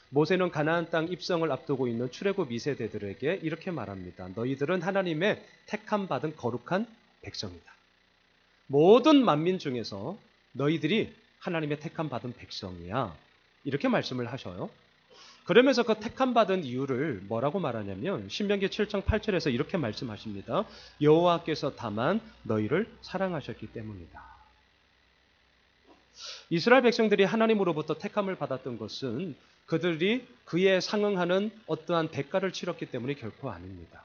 모세는 가나안 땅 입성을 앞두고 있는 출애굽 2세대들에게 이렇게 말합니다. 너희들은 하나님의 택함 받은 거룩한 백성이다. 모든 만민 중에서 너희들이 하나님의 택함 받은 백성이야. 이렇게 말씀을 하셔요. 그러면서 그 택함 받은 이유를 뭐라고 말하냐면 신명기 7장 8절에서 이렇게 말씀하십니다. 여호와께서 다만 너희를 사랑하셨기 때문이다. 이스라엘 백성들이 하나님으로부터 택함을 받았던 것은 그들이 그에 상응하는 어떠한 대가를 치렀기 때문이 결코 아닙니다.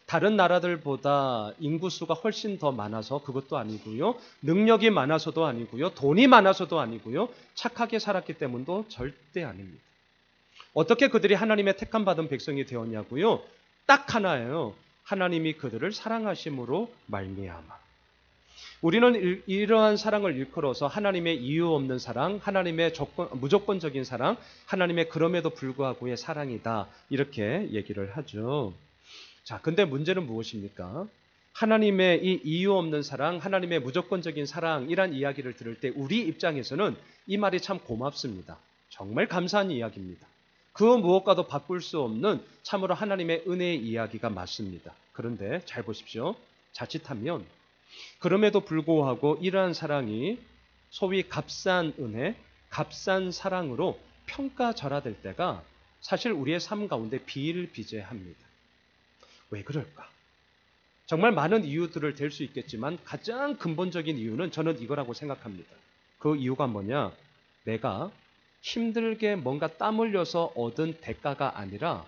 다른 나라들보다 인구수가 훨씬 더 많아서 그것도 아니고요. 능력이 많아서도 아니고요. 돈이 많아서도 아니고요. 착하게 살았기 때문도 절대 아닙니다. 어떻게 그들이 하나님의 택함 받은 백성이 되었냐고요? 딱 하나예요. 하나님이 그들을 사랑하심으로 말미암아. 우리는 이러한 사랑을 일컬어서 하나님의 이유 없는 사랑, 하나님의 무조건적인 사랑, 하나님의 그럼에도 불구하고의 사랑이다. 이렇게 얘기를 하죠. 자, 근데 문제는 무엇입니까? 하나님의 이 이유 없는 사랑, 하나님의 무조건적인 사랑이란 이야기를 들을 때 우리 입장에서는 이 말이 참 고맙습니다. 정말 감사한 이야기입니다. 그 무엇과도 바꿀 수 없는 참으로 하나님의 은혜의 이야기가 맞습니다. 그런데 잘 보십시오. 자칫하면 그럼에도 불구하고 이러한 사랑이 소위 값싼 은혜, 값싼 사랑으로 평가절하될 때가 사실 우리의 삶 가운데 비일비재합니다. 왜 그럴까? 정말 많은 이유들을 댈 수 있겠지만 가장 근본적인 이유는 저는 이거라고 생각합니다. 그 이유가 뭐냐? 내가 힘들게 뭔가 땀 흘려서 얻은 대가가 아니라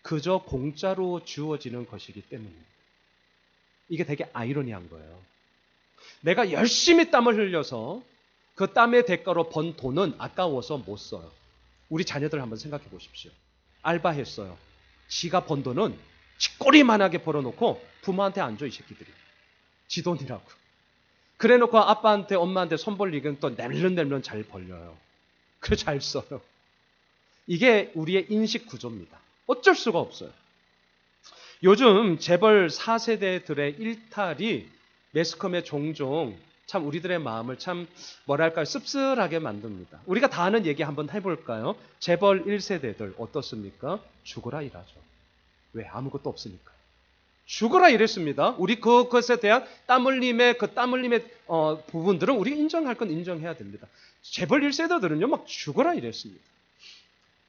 그저 공짜로 주어지는 것이기 때문입니다. 이게 되게 아이러니한 거예요. 내가 열심히 땀을 흘려서 그 땀의 대가로 번 돈은 아까워서 못 써요. 우리 자녀들 한번 생각해 보십시오. 알바했어요. 지가 번 돈은 쥐꼬리만하게 벌어놓고 부모한테 안 줘, 이 새끼들이. 지 돈이라고. 그래놓고 아빠한테 엄마한테 손 벌리기는 또 낼름낼름 잘 벌려요. 그래 잘 써요. 이게 우리의 인식 구조입니다. 어쩔 수가 없어요. 요즘 재벌 4세대들의 일탈이 매스컴에 종종 참 우리들의 마음을 참 뭐랄까요 씁쓸하게 만듭니다. 우리가 다 아는 얘기 한번 해볼까요? 재벌 1세대들 어떻습니까? 죽어라 일하죠. 왜? 아무것도 없으니까. 죽어라 이랬습니다. 우리 그것에 대한 땀 흘림의 부분들은 우리 인정할 건 인정해야 됩니다. 재벌 1세대들은요 막 죽어라 이랬습니다.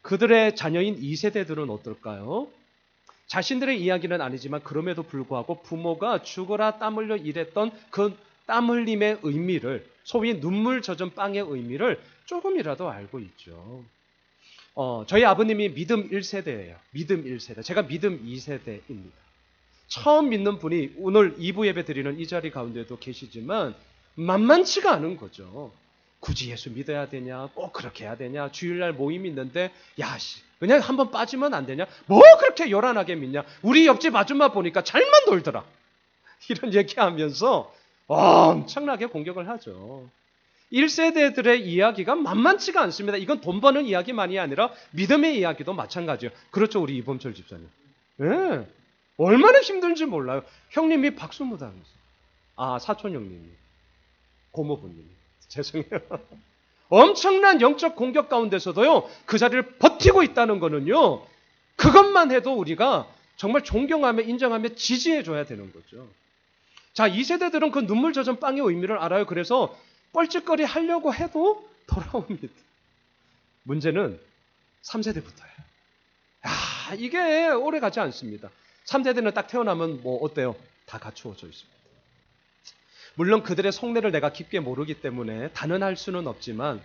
그들의 자녀인 2세대들은 어떨까요? 자신들의 이야기는 아니지만 그럼에도 불구하고 부모가 죽어라 땀 흘려 일했던 그 땀 흘림의 의미를, 소위 눈물 젖은 빵의 의미를 조금이라도 알고 있죠. 저희 아버님이 믿음 1세대예요. 믿음 1세대. 제가 믿음 2세대입니다. 처음 믿는 분이 오늘 2부 예배 드리는 이 자리 가운데도 계시지만 만만치가 않은 거죠. 굳이 예수 믿어야 되냐? 꼭 그렇게 해야 되냐? 주일날 모임 있는데 그냥 한번 빠지면 안 되냐? 뭐 그렇게 요란하게 믿냐? 우리 옆집 아줌마 보니까 잘만 놀더라. 이런 얘기하면서 엄청나게 공격을 하죠. 1세대들의 이야기가 만만치가 않습니다. 이건 돈 버는 이야기만이 아니라 믿음의 이야기도 마찬가지예요. 그렇죠, 우리 이범철 집사님. 네. 얼마나 힘든지 몰라요. 형님이 박수 못 하면서. 사촌 형님이. 고모부님이. 죄송해요. 엄청난 영적 공격 가운데서도요, 그 자리를 버티고 있다는 거는요, 그것만 해도 우리가 정말 존경하며 인정하며 지지해줘야 되는 거죠. 자, 2세대들은 그 눈물 젖은 빵의 의미를 알아요. 그래서 뻘짓거리 하려고 해도 돌아옵니다. 문제는 3세대부터예요. 이게 오래 가지 않습니다. 3세대는 딱 태어나면 뭐 어때요? 다 갖추어져 있습니다. 물론 그들의 속내를 내가 깊게 모르기 때문에 단언할 수는 없지만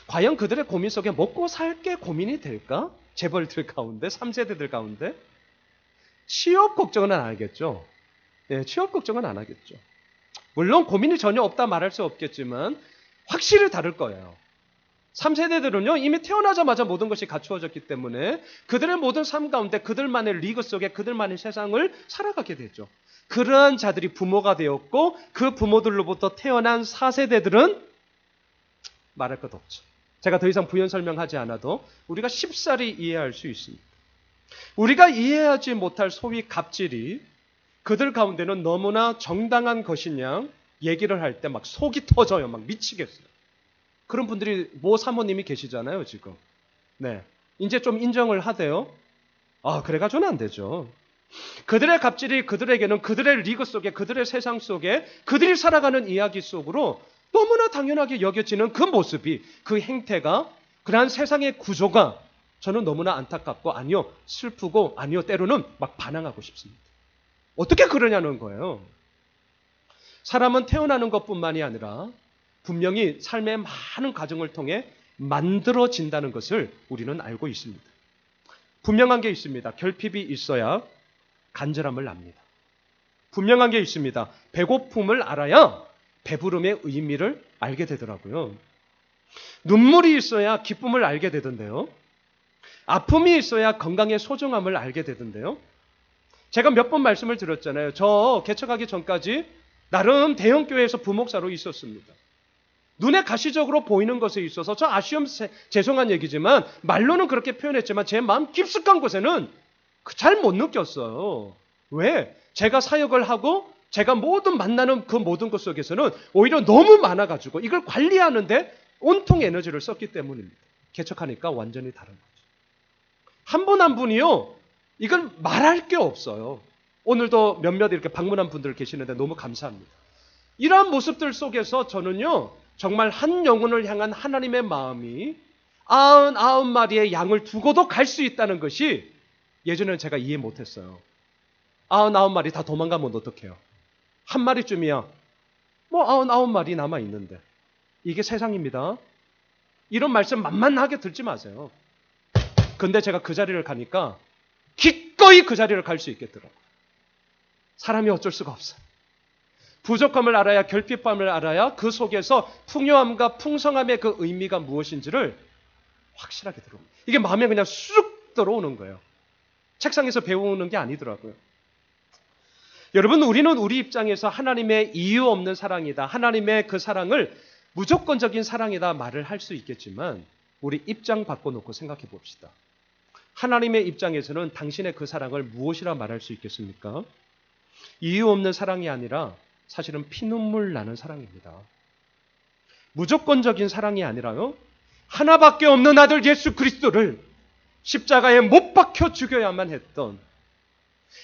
과연 그들의 고민 속에 먹고 살 게 고민이 될까? 재벌들 가운데, 3세대들 가운데 취업 걱정은 안 하겠죠. 네, 취업 걱정은 안 하겠죠. 물론 고민이 전혀 없다 말할 수 없겠지만 확실히 다를 거예요. 3세대들은요 이미 태어나자마자 모든 것이 갖추어졌기 때문에 그들의 모든 삶 가운데 그들만의 리그 속에 그들만의 세상을 살아가게 되죠. 그러한 자들이 부모가 되었고 그 부모들로부터 태어난 4세대들은 말할 것 없죠. 제가 더 이상 부연 설명하지 않아도 우리가 쉽사리 이해할 수 있습니다. 우리가 이해하지 못할 소위 갑질이 그들 가운데는 너무나 정당한 것이냐 얘기를 할 때 막 속이 터져요. 막 미치겠어요. 그런 분들이 모 사모님이 계시잖아요, 지금. 네. 이제 좀 인정을 하대요. 그래가지고는 안 되죠. 그들의 갑질이 그들에게는 그들의 리그 속에, 그들의 세상 속에, 그들이 살아가는 이야기 속으로 너무나 당연하게 여겨지는 그 모습이, 그 행태가, 그러한 세상의 구조가 저는 너무나 안타깝고, 아니요, 슬프고, 아니요, 때로는 막 반항하고 싶습니다. 어떻게 그러냐는 거예요. 사람은 태어나는 것뿐만이 아니라 분명히 삶의 많은 과정을 통해 만들어진다는 것을 우리는 알고 있습니다. 분명한 게 있습니다. 결핍이 있어야 간절함을 납니다. 분명한 게 있습니다. 배고픔을 알아야 배부름의 의미를 알게 되더라고요. 눈물이 있어야 기쁨을 알게 되던데요. 아픔이 있어야 건강의 소중함을 알게 되던데요. 제가 몇 번 말씀을 드렸잖아요. 저 개척하기 전까지 나름 대형교회에서 부목사로 있었습니다. 눈에 가시적으로 보이는 것에 있어서 저 아쉬움 죄송한 얘기지만 말로는 그렇게 표현했지만 제 마음 깊숙한 곳에는 잘 못 느꼈어요. 왜? 제가 사역을 하고 제가 만나는 그 모든 것 속에서는 오히려 너무 많아가지고 이걸 관리하는데 온통 에너지를 썼기 때문입니다. 개척하니까 완전히 다른 거죠. 한 분 한 분이요. 이건 말할 게 없어요. 오늘도 몇몇 이렇게 방문한 분들 계시는데 너무 감사합니다. 이러한 모습들 속에서 저는요. 정말 한 영혼을 향한 하나님의 마음이 99마리의 양을 두고도 갈 수 있다는 것이 예전에는 제가 이해 못했어요. 99마리 다 도망가면 어떡해요? 한 마리쯤이야. 99마리 남아있는데. 이게 세상입니다. 이런 말씀 만만하게 듣지 마세요. 근데 제가 그 자리를 가니까 기꺼이 그 자리를 갈 수 있겠더라고요. 사람이 어쩔 수가 없어요. 부족함을 알아야, 결핍함을 알아야 그 속에서 풍요함과 풍성함의 그 의미가 무엇인지를 확실하게 들어옵니다. 이게 마음에 그냥 쑥 들어오는 거예요. 책상에서 배우는 게 아니더라고요. 여러분, 우리는 우리 입장에서 하나님의 이유 없는 사랑이다, 하나님의 그 사랑을 무조건적인 사랑이다 말을 할 수 있겠지만 우리 입장 바꿔놓고 생각해 봅시다. 하나님의 입장에서는 당신의 그 사랑을 무엇이라 말할 수 있겠습니까? 이유 없는 사랑이 아니라 사실은 피눈물 나는 사랑입니다. 무조건적인 사랑이 아니라요. 하나밖에 없는 아들 예수 그리스도를 십자가에 못 박혀 죽여야만 했던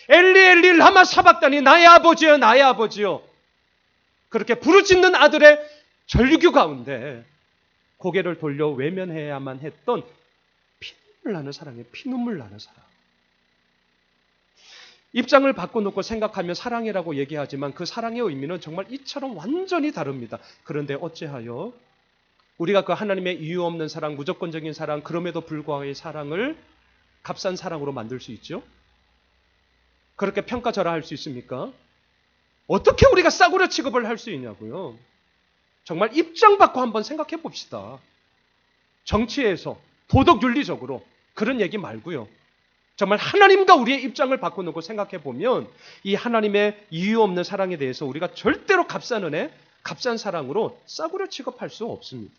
엘리 엘리 라마 사박다니 나의 아버지여 나의 아버지여 그렇게 부르짖는 아들의 절규 가운데 고개를 돌려 외면해야만 했던 피눈물 나는 사랑이에요. 피눈물 나는 사랑. 입장을 바꿔놓고 생각하면 사랑이라고 얘기하지만 그 사랑의 의미는 정말 이처럼 완전히 다릅니다. 그런데 어찌하여 우리가 그 하나님의 이유 없는 사랑, 무조건적인 사랑, 그럼에도 불구하고 사랑을 값싼 사랑으로 만들 수 있죠? 그렇게 평가절하할 수 있습니까? 어떻게 우리가 싸구려 취급을 할 수 있냐고요? 정말 입장 바꿔 한번 생각해 봅시다. 정치에서 도덕 윤리적으로 그런 얘기 말고요. 정말 하나님과 우리의 입장을 바꿔놓고 생각해 보면 이 하나님의 이유 없는 사랑에 대해서 우리가 절대로 값싼 은혜, 값싼 사랑으로 싸구려 취급할 수 없습니다.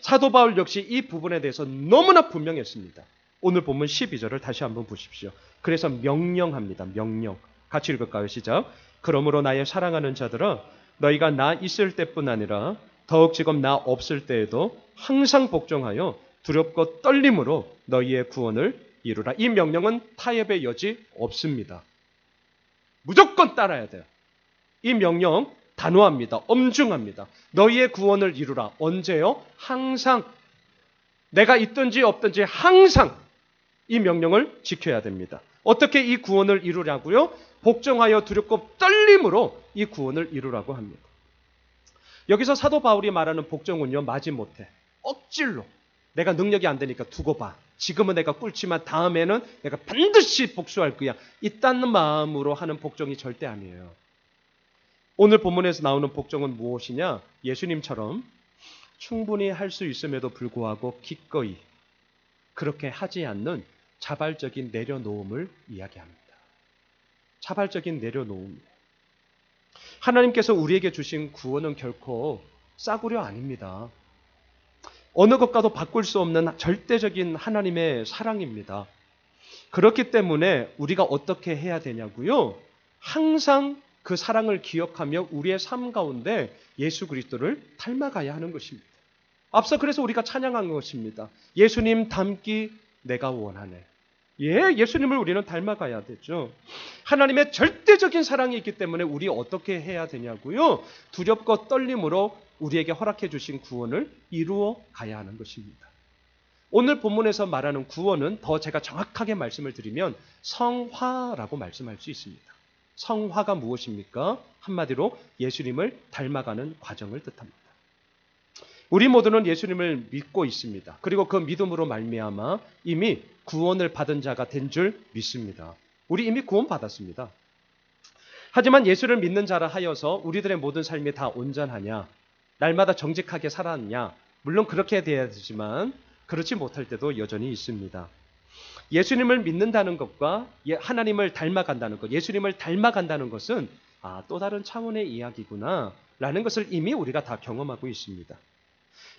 사도 바울 역시 이 부분에 대해서 너무나 분명했습니다. 오늘 본문 12절을 다시 한번 보십시오. 그래서 명령합니다. 명령. 같이 읽을까요? 시작. 그러므로 나의 사랑하는 자들아 너희가 나 있을 때뿐 아니라 더욱 지금 나 없을 때에도 항상 복종하여 두렵고 떨림으로 너희의 구원을 이루라. 이 명령은 타협의 여지 없습니다. 무조건 따라야 돼요. 이 명령 단호합니다. 엄중합니다. 너희의 구원을 이루라. 언제요? 항상. 내가 있든지 없든지 항상 이 명령을 지켜야 됩니다. 어떻게 이 구원을 이루냐고요? 복종하여 두렵고 떨림으로 이 구원을 이루라고 합니다. 여기서 사도 바울이 말하는 복종은요, 마지못해 억질로 내가 능력이 안 되니까 두고 봐. 지금은 내가 꿀지만 다음에는 내가 반드시 복수할 거야. 이딴 마음으로 하는 복종이 절대 아니에요. 오늘 본문에서 나오는 복종은 무엇이냐? 예수님처럼 충분히 할 수 있음에도 불구하고 기꺼이 그렇게 하지 않는 자발적인 내려놓음을 이야기합니다. 자발적인 내려놓음. 하나님께서 우리에게 주신 구원은 결코 싸구려 아닙니다. 어느 것과도 바꿀 수 없는 절대적인 하나님의 사랑입니다. 그렇기 때문에 우리가 어떻게 해야 되냐고요? 항상 그 사랑을 기억하며 우리의 삶 가운데 예수 그리스도를 닮아가야 하는 것입니다. 앞서 그래서 우리가 찬양한 것입니다. 예수님 닮기 내가 원하네. 예수님을 우리는 닮아가야 되죠. 하나님의 절대적인 사랑이 있기 때문에 우리 어떻게 해야 되냐고요? 두렵고 떨림으로 우리에게 허락해 주신 구원을 이루어 가야 하는 것입니다. 오늘 본문에서 말하는 구원은 더 제가 정확하게 말씀을 드리면 성화라고 말씀할 수 있습니다. 성화가 무엇입니까? 한마디로 예수님을 닮아가는 과정을 뜻합니다. 우리 모두는 예수님을 믿고 있습니다. 그리고 그 믿음으로 말미암아 이미 구원을 받은 자가 된 줄 믿습니다. 우리 이미 구원 받았습니다. 하지만 예수를 믿는 자라 하여서 우리들의 모든 삶이 다 온전하냐? 날마다 정직하게 살았냐? 물론 그렇게 돼야 되지만 그렇지 못할 때도 여전히 있습니다. 예수님을 믿는다는 것과 하나님을 닮아간다는 것, 예수님을 닮아간다는 것은 또 다른 차원의 이야기구나 라는 것을 이미 우리가 다 경험하고 있습니다.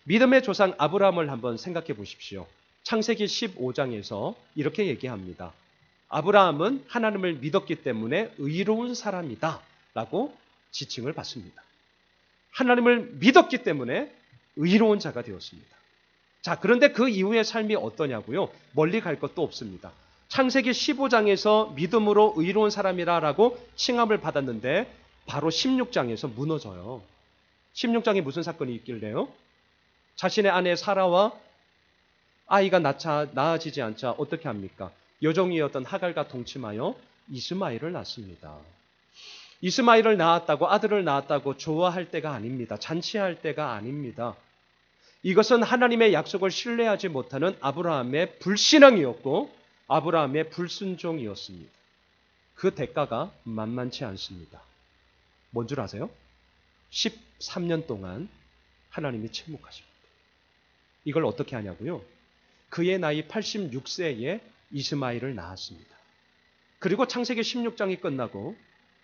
믿음의 조상 아브라함을 한번 생각해 보십시오. 창세기 15장에서 이렇게 얘기합니다. 아브라함은 하나님을 믿었기 때문에 의로운 사람이다 라고 지칭을 받습니다. 하나님을 믿었기 때문에 의로운 자가 되었습니다. 자, 그런데 그 이후의 삶이 어떠냐고요? 멀리 갈 것도 없습니다. 창세기 15장에서 믿음으로 의로운 사람이라고 칭함을 받았는데 바로 16장에서 무너져요. 16장에 무슨 사건이 있길래요? 자신의 아내 사라와 아이가 낳아지지 않자 어떻게 합니까? 여종이었던 하갈과 동침하여 이스마엘을 낳습니다. 이스마엘을 낳았다고, 아들을 낳았다고 좋아할 때가 아닙니다. 잔치할 때가 아닙니다. 이것은 하나님의 약속을 신뢰하지 못하는 아브라함의 불신앙이었고 아브라함의 불순종이었습니다. 그 대가가 만만치 않습니다. 뭔 줄 아세요? 13년 동안 하나님이 침묵하십니다. 이걸 어떻게 하냐고요? 그의 나이 86세에 이스마엘을 낳았습니다. 그리고 창세기 16장이 끝나고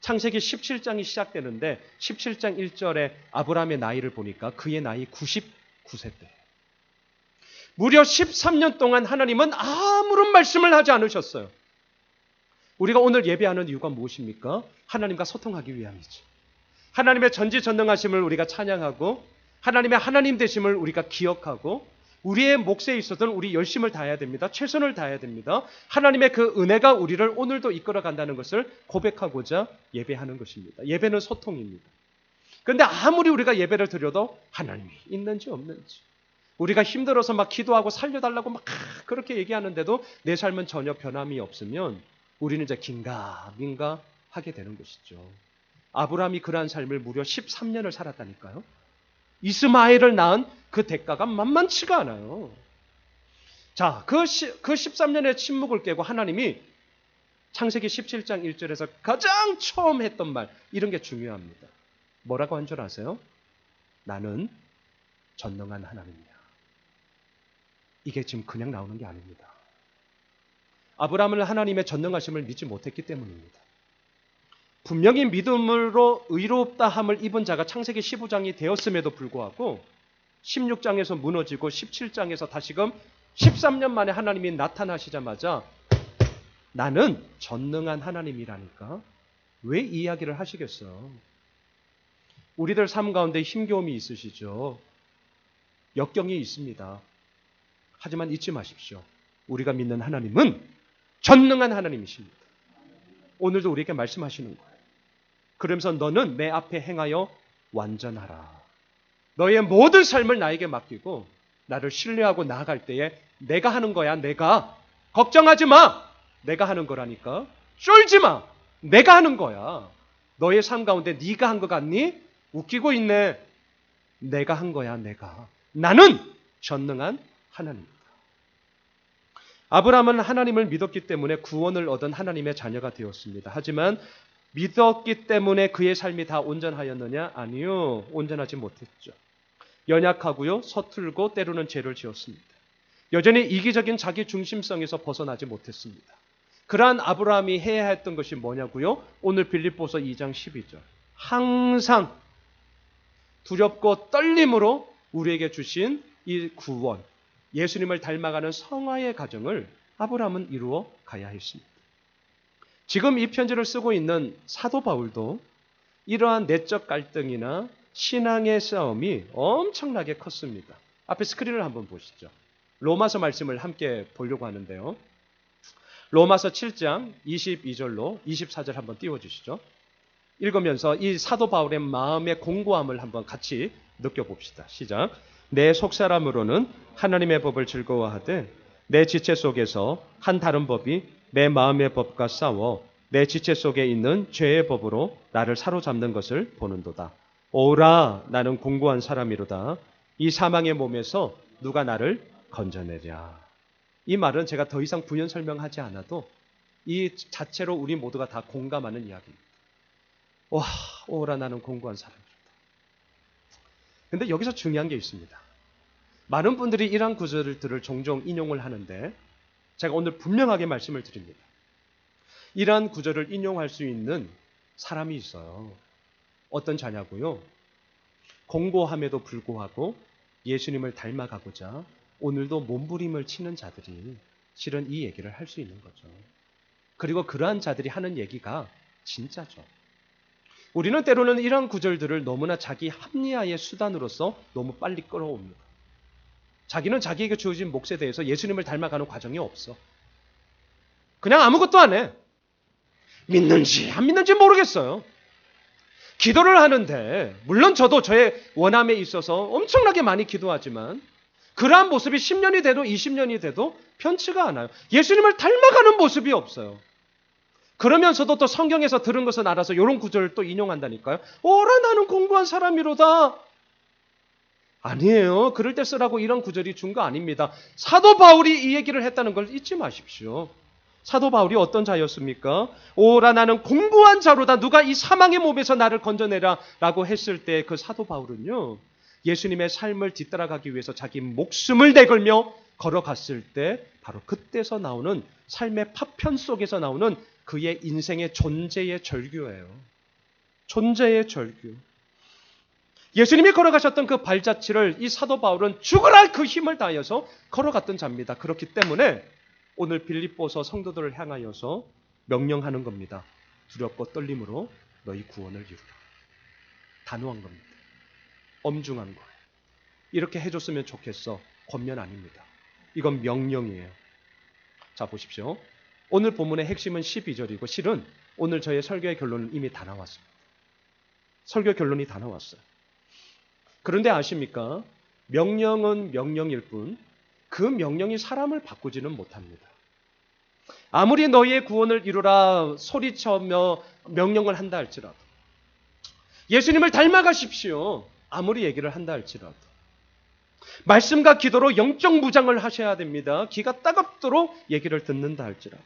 창세기 17장이 시작되는데 17장 1절에 아브라함의 나이를 보니까 그의 나이 99세 때. 무려 13년 동안 하나님은 아무런 말씀을 하지 않으셨어요. 우리가 오늘 예배하는 이유가 무엇입니까? 하나님과 소통하기 위함이죠. 하나님의 전지전능하심을 우리가 찬양하고 하나님의 하나님 되심을 우리가 기억하고 우리의 몫에 있어서는 우리 열심을 다해야 됩니다. 최선을 다해야 됩니다. 하나님의 그 은혜가 우리를 오늘도 이끌어간다는 것을 고백하고자 예배하는 것입니다. 예배는 소통입니다. 그런데 아무리 우리가 예배를 드려도 하나님이 있는지 없는지 우리가 힘들어서 막 기도하고 살려달라고 막 그렇게 얘기하는데도 내 삶은 전혀 변함이 없으면 우리는 이제 긴가민가 하게 되는 것이죠. 아브라함이 그러한 삶을 무려 13년을 살았다니까요. 이스마엘을 낳은 그 대가가 만만치가 않아요. 자, 그 13년의 침묵을 깨고 하나님이 창세기 17장 1절에서 가장 처음 했던 말, 이런 게 중요합니다. 뭐라고 한 줄 아세요? 나는 전능한 하나님이야. 이게 지금 그냥 나오는 게 아닙니다. 아브라함은 하나님의 전능하심을 믿지 못했기 때문입니다. 분명히 믿음으로 의롭다 함을 입은 자가 창세기 15장이 되었음에도 불구하고 16장에서 무너지고 17장에서 다시금 13년 만에 하나님이 나타나시자마자 나는 전능한 하나님이라니까 왜 이 이야기를 하시겠어요? 우리들 삶 가운데 힘겨움이 있으시죠? 역경이 있습니다. 하지만 잊지 마십시오. 우리가 믿는 하나님은 전능한 하나님이십니다. 오늘도 우리에게 말씀하시는 거예요. 그러면서 너는 내 앞에 행하여 완전하라. 너의 모든 삶을 나에게 맡기고 나를 신뢰하고 나아갈 때에 내가 하는 거야. 내가. 걱정하지 마. 내가 하는 거라니까. 쫄지 마. 내가 하는 거야. 너의 삶 가운데 네가 한 것 같니? 웃기고 있네. 내가 한 거야. 내가. 나는 전능한 하나님입니다. 아브라함은 하나님을 믿었기 때문에 구원을 얻은 하나님의 자녀가 되었습니다. 하지만 믿었기 때문에 그의 삶이 다 온전하였느냐? 아니요. 온전하지 못했죠. 연약하고요. 서툴고 때로는 죄를 지었습니다. 여전히 이기적인 자기 중심성에서 벗어나지 못했습니다. 그러한 아브라함이 해야 했던 것이 뭐냐고요? 오늘 빌립보서 2장 12절. 항상 두렵고 떨림으로 우리에게 주신 이 구원, 예수님을 닮아가는 성화의 과정을 아브라함은 이루어 가야 했습니다. 지금 이 편지를 쓰고 있는 사도 바울도 이러한 내적 갈등이나 신앙의 싸움이 엄청나게 컸습니다. 앞에 스크린을 한번 보시죠. 로마서 말씀을 함께 보려고 하는데요. 로마서 7장 22절로 24절 한번 띄워주시죠. 읽으면서 이 사도 바울의 마음의 공고함을 한번 같이 느껴봅시다. 시작. 내 속사람으로는 하나님의 법을 즐거워하되 내 지체 속에서 한 다른 법이 내 마음의 법과 싸워 내 지체 속에 있는 죄의 법으로 나를 사로잡는 것을 보는도다. 오라, 나는 공고한 사람이로다. 이 사망의 몸에서 누가 나를 건져내랴. 이 말은 제가 더 이상 부연 설명하지 않아도 이 자체로 우리 모두가 다 공감하는 이야기입니다. 와, 오라, 나는 공고한 사람이로다. 근데 여기서 중요한 게 있습니다. 많은 분들이 이러한 구절들을 종종 인용을 하는데 제가 오늘 분명하게 말씀을 드립니다. 이러한 구절을 인용할 수 있는 사람이 있어요. 어떤 자냐고요? 공고함에도 불구하고 예수님을 닮아가고자 오늘도 몸부림을 치는 자들이 실은 이 얘기를 할 수 있는 거죠. 그리고 그러한 자들이 하는 얘기가 진짜죠. 우리는 때로는 이러한 구절들을 너무나 자기 합리화의 수단으로서 너무 빨리 끌어옵니다. 자기는 자기에게 주어진 몫에 대해서 예수님을 닮아가는 과정이 없어. 그냥 아무것도 안 해. 믿는지 안 믿는지 모르겠어요. 기도를 하는데 물론 저도 저의 원함에 있어서 엄청나게 많이 기도하지만 그러한 모습이 10년이 돼도 20년이 돼도 편치가 않아요. 예수님을 닮아가는 모습이 없어요. 그러면서도 또 성경에서 들은 것은 알아서 이런 구절을 또 인용한다니까요. 오라, 나는 공부한 사람이로다. 아니에요. 그럴 때 쓰라고 이런 구절이 준 거 아닙니다. 사도 바울이 이 얘기를 했다는 걸 잊지 마십시오. 사도 바울이 어떤 자였습니까? 오라, 나는 공부한 자로다. 누가 이 사망의 몸에서 나를 건져내라 라고 했을 때 그 사도 바울은요, 예수님의 삶을 뒤따라가기 위해서 자기 목숨을 내걸며 걸어갔을 때 바로 그때서 나오는 삶의 파편 속에서 나오는 그의 인생의 존재의 절규예요. 존재의 절규. 예수님이 걸어가셨던 그 발자취를 이 사도 바울은 죽으라 그 힘을 다하여서 걸어갔던 자입니다. 그렇기 때문에 오늘 빌립보서 성도들을 향하여서 명령하는 겁니다. 두렵고 떨림으로 너희 구원을 이루라. 단호한 겁니다. 엄중한 거예요. 이렇게 해줬으면 좋겠어. 권면 아닙니다. 이건 명령이에요. 자, 보십시오. 오늘 본문의 핵심은 12절이고 실은 오늘 저의 설교의 결론은 이미 다 나왔습니다. 설교 결론이 다 나왔어요. 그런데 아십니까? 명령은 명령일 뿐 그 명령이 사람을 바꾸지는 못합니다. 아무리 너희의 구원을 이루라 소리쳐며 명령을 한다 할지라도, 예수님을 닮아가십시오 아무리 얘기를 한다 할지라도, 말씀과 기도로 영적 무장을 하셔야 됩니다. 귀가 따갑도록 얘기를 듣는다 할지라도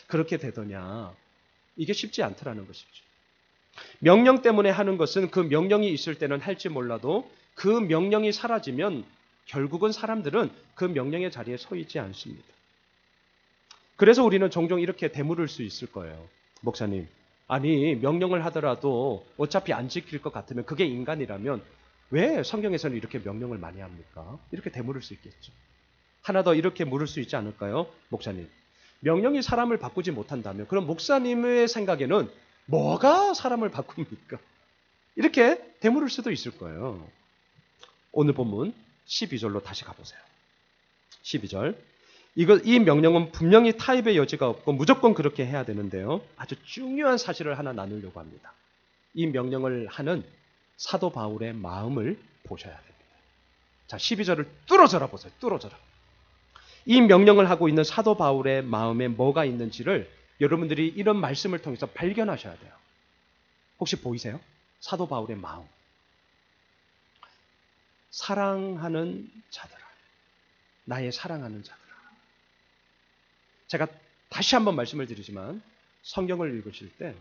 그렇게 되더냐, 이게 쉽지 않더라는 것이죠. 명령 때문에 하는 것은 그 명령이 있을 때는 할지 몰라도 그 명령이 사라지면 결국은 사람들은 그 명령의 자리에 서 있지 않습니다. 그래서 우리는 종종 이렇게 되물을 수 있을 거예요. 목사님, 아니 명령을 하더라도 어차피 안 지킬 것 같으면 그게 인간이라면 왜 성경에서는 이렇게 명령을 많이 합니까? 이렇게 되물을 수 있겠죠. 하나 더 이렇게 물을 수 있지 않을까요? 목사님, 명령이 사람을 바꾸지 못한다면 그럼 목사님의 생각에는 뭐가 사람을 바꿉니까? 이렇게 되물을 수도 있을 거예요. 오늘 본문 12절로 다시 가보세요. 12절. 이 명령은 분명히 타협의 여지가 없고 무조건 그렇게 해야 되는데요. 아주 중요한 사실을 하나 나누려고 합니다. 이 명령을 하는 사도 바울의 마음을 보셔야 됩니다. 자, 12절을 뚫어져라 보세요. 뚫어져라. 이 명령을 하고 있는 사도 바울의 마음에 뭐가 있는지를 여러분들이 이런 말씀을 통해서 발견하셔야 돼요. 혹시 보이세요? 사도 바울의 마음. 사랑하는 자들아. 나의 사랑하는 자들아. 제가 다시 한번 말씀을 드리지만 성경을 읽으실 때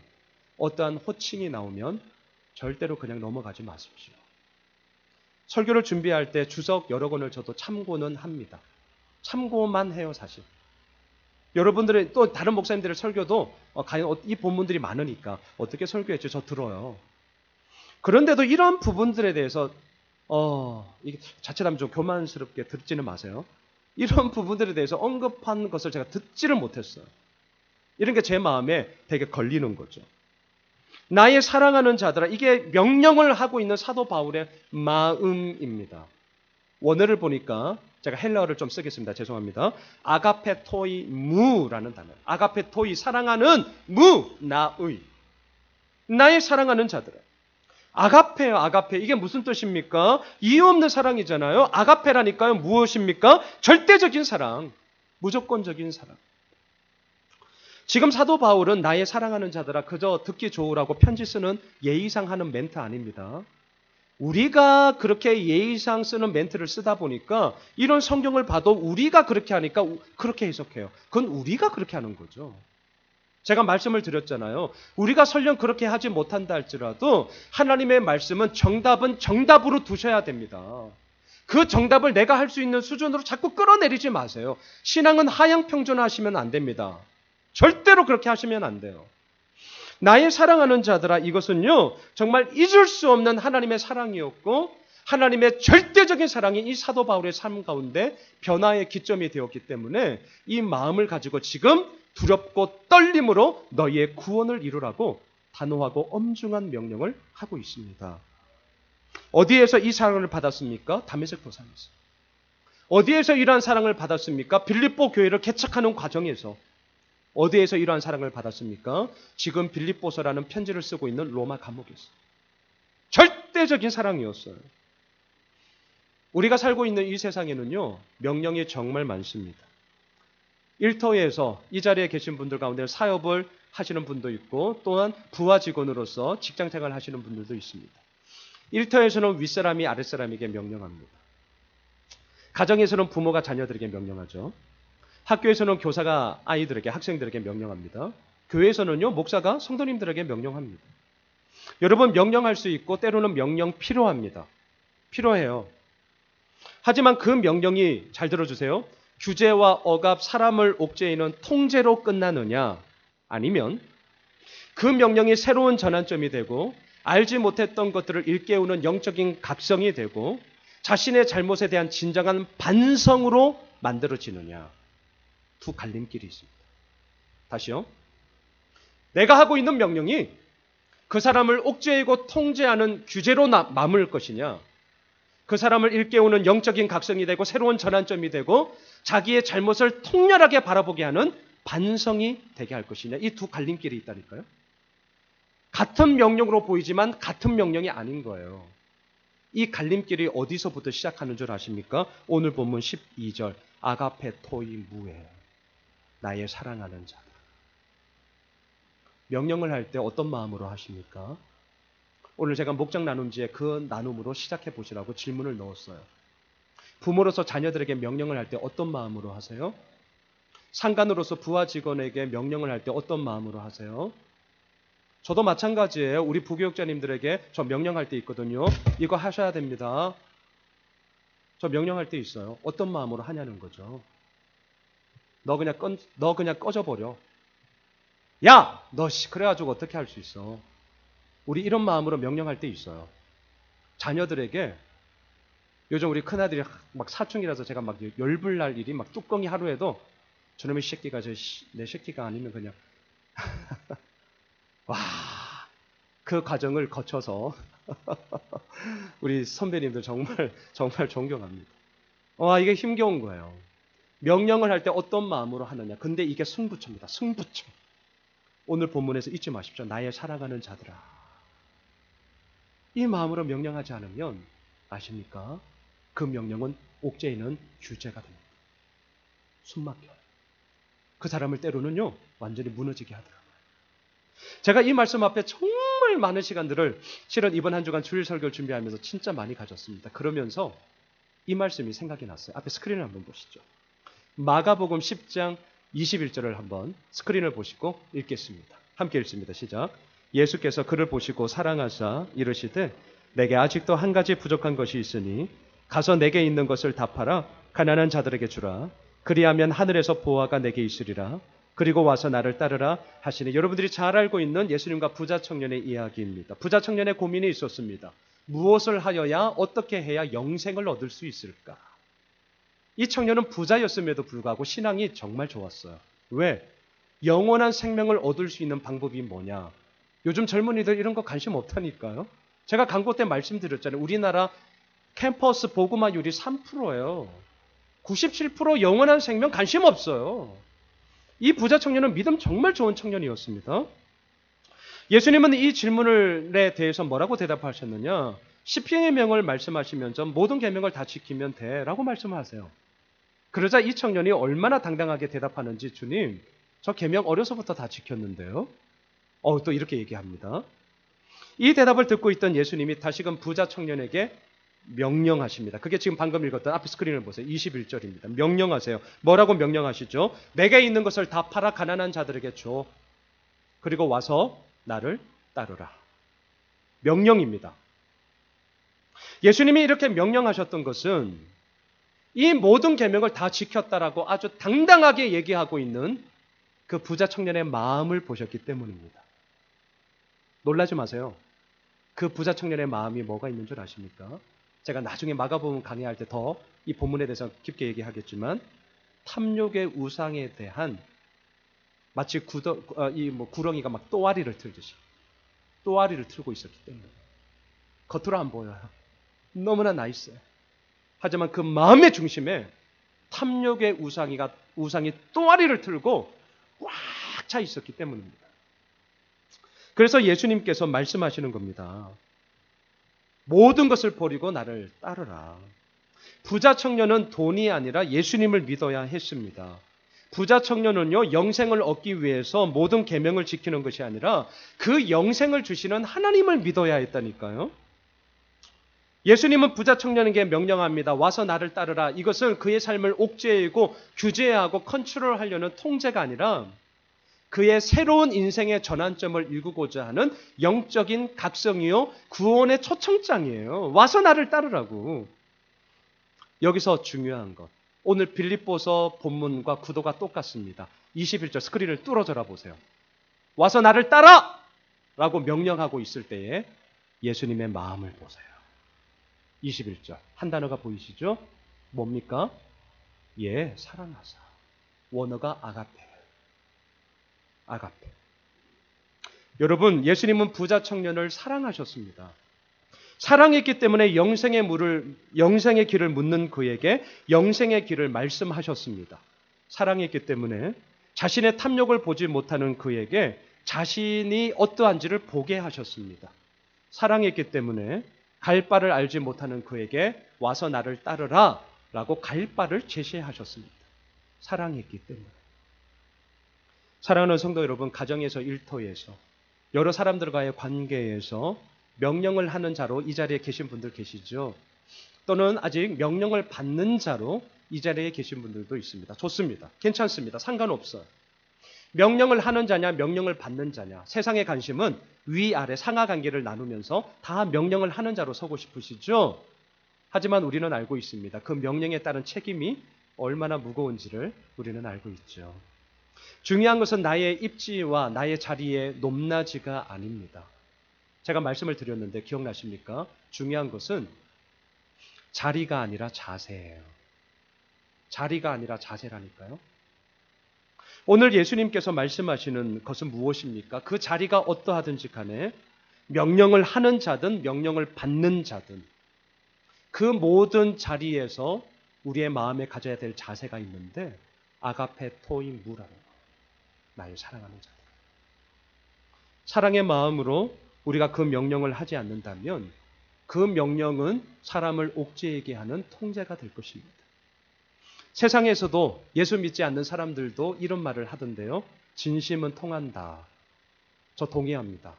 어떠한 호칭이 나오면 절대로 그냥 넘어가지 마십시오. 설교를 준비할 때 주석 여러 권을 저도 참고는 합니다. 참고만 해요, 사실. 여러분들의 또 다른 목사님들의 설교도 과연 이 본문들이 많으니까 어떻게 설교했죠? 저 들어요. 그런데도 이런 부분들에 대해서 이게 자칫하면 좀 교만스럽게 듣지는 마세요. 이런 부분들에 대해서 언급한 것을 제가 듣지를 못했어요. 이런 게 제 마음에 되게 걸리는 거죠. 나의 사랑하는 자들아, 이게 명령을 하고 있는 사도 바울의 마음입니다. 원어를 보니까 제가 헬라어를 좀 쓰겠습니다. 죄송합니다. 아가페토이 무라는 단어. 아가페토이 사랑하는 무 나의. 나의 사랑하는 자들아. 아가페요, 아가페. 이게 무슨 뜻입니까? 이유 없는 사랑이잖아요. 아가페라니까요. 무엇입니까? 절대적인 사랑. 무조건적인 사랑. 지금 사도 바울은 나의 사랑하는 자들아 그저 듣기 좋으라고 편지 쓰는 예의상 하는 멘트 아닙니다. 우리가 그렇게 예의상 쓰는 멘트를 쓰다 보니까 이런 성경을 봐도 우리가 그렇게 하니까 그렇게 해석해요. 그건 우리가 그렇게 하는 거죠. 제가 말씀을 드렸잖아요. 우리가 설령 그렇게 하지 못한다 할지라도 하나님의 말씀은 정답은 정답으로 두셔야 됩니다. 그 정답을 내가 할 수 있는 수준으로 자꾸 끌어내리지 마세요. 신앙은 하향평준화하시면 안 됩니다. 절대로 그렇게 하시면 안 돼요. 나의 사랑하는 자들아 이것은요 정말 잊을 수 없는 하나님의 사랑이었고 하나님의 절대적인 사랑이 이 사도 바울의 삶 가운데 변화의 기점이 되었기 때문에 이 마음을 가지고 지금 두렵고 떨림으로 너희의 구원을 이루라고 단호하고 엄중한 명령을 하고 있습니다. 어디에서 이 사랑을 받았습니까? 다메섹 도상에서. 어디에서 이러한 사랑을 받았습니까? 빌립보 교회를 개척하는 과정에서. 어디에서 이러한 사랑을 받았습니까? 지금 빌립보서라는 편지를 쓰고 있는 로마 감옥에서. 절대적인 사랑이었어요. 우리가 살고 있는 이 세상에는요, 명령이 정말 많습니다. 일터에서 이 자리에 계신 분들 가운데 사업을 하시는 분도 있고 또한 부하 직원으로서 직장생활을 하시는 분들도 있습니다. 일터에서는 윗사람이 아랫사람에게 명령합니다. 가정에서는 부모가 자녀들에게 명령하죠. 학교에서는 교사가 아이들에게, 학생들에게 명령합니다. 교회에서는요, 목사가 성도님들에게 명령합니다. 여러분, 명령할 수 있고 때로는 명령 필요합니다. 필요해요. 하지만 그 명령이, 잘 들어주세요, 규제와 억압, 사람을 옥죄이는 통제로 끝나느냐, 아니면 그 명령이 새로운 전환점이 되고 알지 못했던 것들을 일깨우는 영적인 각성이 되고 자신의 잘못에 대한 진정한 반성으로 만들어지느냐. 두 갈림길이 있습니다. 다시요. 내가 하고 있는 명령이 그 사람을 옥죄이고 통제하는 규제로 남을 것이냐, 그 사람을 일깨우는 영적인 각성이 되고 새로운 전환점이 되고 자기의 잘못을 통렬하게 바라보게 하는 반성이 되게 할 것이냐. 이 두 갈림길이 있다니까요. 같은 명령으로 보이지만 같은 명령이 아닌 거예요. 이 갈림길이 어디서부터 시작하는 줄 아십니까? 오늘 본문 12절 아가페 토이 무에 나의 사랑하는 자들. 명령을 할 때 어떤 마음으로 하십니까? 오늘 제가 목장 나눔지에 그 나눔으로 시작해 보시라고 질문을 넣었어요. 부모로서 자녀들에게 명령을 할 때 어떤 마음으로 하세요? 상관으로서 부하 직원에게 명령을 할 때 어떤 마음으로 하세요? 저도 마찬가지예요. 우리 부교육자님들에게 저 명령할 때 있거든요. 이거 하셔야 됩니다. 저 명령할 때 있어요. 어떤 마음으로 하냐는 거죠. 너 그냥 꺼져버려. 야! 너 그래가지고 어떻게 할 수 있어? 우리 이런 마음으로 명령할 때 있어요. 자녀들에게 요즘 우리 큰아들이 막 사춘기라서 제가 막 열불 날 일이 막 뚜껑이 하루에도 저놈의 새끼가 내 새끼가 아니면 그냥 와, 그 과정을 거쳐서 우리 선배님들 정말 존경합니다. 와, 이게 힘겨운 거예요. 명령을 할 때 어떤 마음으로 하느냐. 근데 이게 승부처입니다. 승부처. 오늘 본문에서 잊지 마십시오. 나의 사랑하는 자들아. 이 마음으로 명령하지 않으면 아십니까? 그 명령은 옥죄이는 규제가 됩니다. 숨막혀요. 그 사람을 때로는요, 완전히 무너지게 하더라고요. 제가 이 말씀 앞에 정말 많은 시간들을 실은 이번 한 주간 주일 설교를 준비하면서 진짜 많이 가졌습니다. 그러면서 이 말씀이 생각이 났어요. 앞에 스크린을 한번 보시죠. 마가복음 10장 21절을 한번 스크린을 보시고 읽겠습니다. 함께 읽습니다. 시작. 예수께서 그를 보시고 사랑하사 이르시되 내게 아직도 한 가지 부족한 것이 있으니 가서 내게 있는 것을 다 팔아 가난한 자들에게 주라. 그리하면 하늘에서 보화가 내게 있으리라. 그리고 와서 나를 따르라 하시니, 여러분들이 잘 알고 있는 예수님과 부자 청년의 이야기입니다. 부자 청년의 고민이 있었습니다. 무엇을 하여야, 어떻게 해야 영생을 얻을 수 있을까? 이 청년은 부자였음에도 불구하고 신앙이 정말 좋았어요. 왜? 영원한 생명을 얻을 수 있는 방법이 뭐냐? 요즘 젊은이들 이런 거 관심 없다니까요. 제가 광고 때 말씀드렸잖아요. 우리나라 캠퍼스 복음화율이 3%예요. 97% 영원한 생명 관심 없어요. 이 부자 청년은 믿음 정말 좋은 청년이었습니다. 예수님은 이 질문에 대해서 뭐라고 대답하셨느냐? 십계명의 명을 말씀하시면서 모든 계명을 다 지키면 돼라고 말씀하세요. 그러자 이 청년이 얼마나 당당하게 대답하는지, 주님, 저 계명 어려서부터 다 지켰는데요. 또 이렇게 얘기합니다. 이 대답을 듣고 있던 예수님이 다시금 부자 청년에게 명령하십니다. 그게 지금 방금 읽었던 앞에 스크린을 보세요. 21절입니다. 명령하세요. 뭐라고 명령하시죠? 내게 있는 것을 다 팔아 가난한 자들에게 줘. 그리고 와서 나를 따르라. 명령입니다. 예수님이 이렇게 명령하셨던 것은 이 모든 계명을 다 지켰다라고 아주 당당하게 얘기하고 있는 그 부자 청년의 마음을 보셨기 때문입니다. 놀라지 마세요. 그 부자 청년의 마음이 뭐가 있는 줄 아십니까? 제가 나중에 마가복음 강의할 때 더 이 본문에 대해서 깊게 얘기하겠지만 탐욕의 우상에 대한 마치 구렁이가 막 또아리를 틀듯이 또아리를 틀고 있었기 때문에 겉으로 안 보여요. 너무나 나이스해. 하지만 그 마음의 중심에 탐욕의 우상이 또아리를 틀고 꽉 차 있었기 때문입니다. 그래서 예수님께서 말씀하시는 겁니다. 모든 것을 버리고 나를 따르라. 부자 청년은 돈이 아니라 예수님을 믿어야 했습니다. 부자 청년은요, 영생을 얻기 위해서 모든 계명을 지키는 것이 아니라 그 영생을 주시는 하나님을 믿어야 했다니까요. 예수님은 부자 청년에게 명령합니다. 와서 나를 따르라. 이것은 그의 삶을 옥죄이고 규제하고 컨트롤하려는 통제가 아니라 그의 새로운 인생의 전환점을 일구고자 하는 영적인 각성이요, 구원의 초청장이에요. 와서 나를 따르라고. 여기서 중요한 것. 오늘 빌립보서 본문과 구도가 똑같습니다. 21절 스크린을 뚫어져라 보세요. 와서 나를 따라! 라고 명령하고 있을 때에 예수님의 마음을 보세요. 21절 한 단어가 보이시죠? 뭡니까? 예, 사랑하사. 원어가 아가페. 아가페. 여러분, 예수님은 부자 청년을 사랑하셨습니다. 사랑했기 때문에 영생의 길을 묻는 그에게 영생의 길을 말씀하셨습니다. 사랑했기 때문에 자신의 탐욕을 보지 못하는 그에게 자신이 어떠한지를 보게 하셨습니다. 사랑했기 때문에 갈 바를 알지 못하는 그에게 와서 나를 따르라 라고 갈 바를 제시하셨습니다. 사랑했기 때문에. 사랑하는 성도 여러분, 가정에서, 일터에서, 여러 사람들과의 관계에서 명령을 하는 자로 이 자리에 계신 분들 계시죠? 또는 아직 명령을 받는 자로 이 자리에 계신 분들도 있습니다. 좋습니다. 괜찮습니다. 상관없어요. 명령을 하는 자냐, 명령을 받는 자냐. 세상의 관심은 위아래 상하 관계를 나누면서 다 명령을 하는 자로 서고 싶으시죠? 하지만 우리는 알고 있습니다. 그 명령에 따른 책임이 얼마나 무거운지를 우리는 알고 있죠. 중요한 것은 나의 입지와 나의 자리의 높낮이가 아닙니다. 제가 말씀을 드렸는데 기억나십니까? 중요한 것은 자리가 아니라 자세예요. 자리가 아니라 자세라니까요. 오늘 예수님께서 말씀하시는 것은 무엇입니까? 그 자리가 어떠하든지 간에 명령을 하는 자든 명령을 받는 자든 그 모든 자리에서 우리의 마음에 가져야 될 자세가 있는데 아가페 토이 무라는 거. 나의 사랑하는 자들. 사랑의 마음으로 우리가 그 명령을 하지 않는다면 그 명령은 사람을 옥죄이게 하는 통제가 될 것입니다. 세상에서도 예수 믿지 않는 사람들도 이런 말을 하던데요. 진심은 통한다. 저 동의합니다.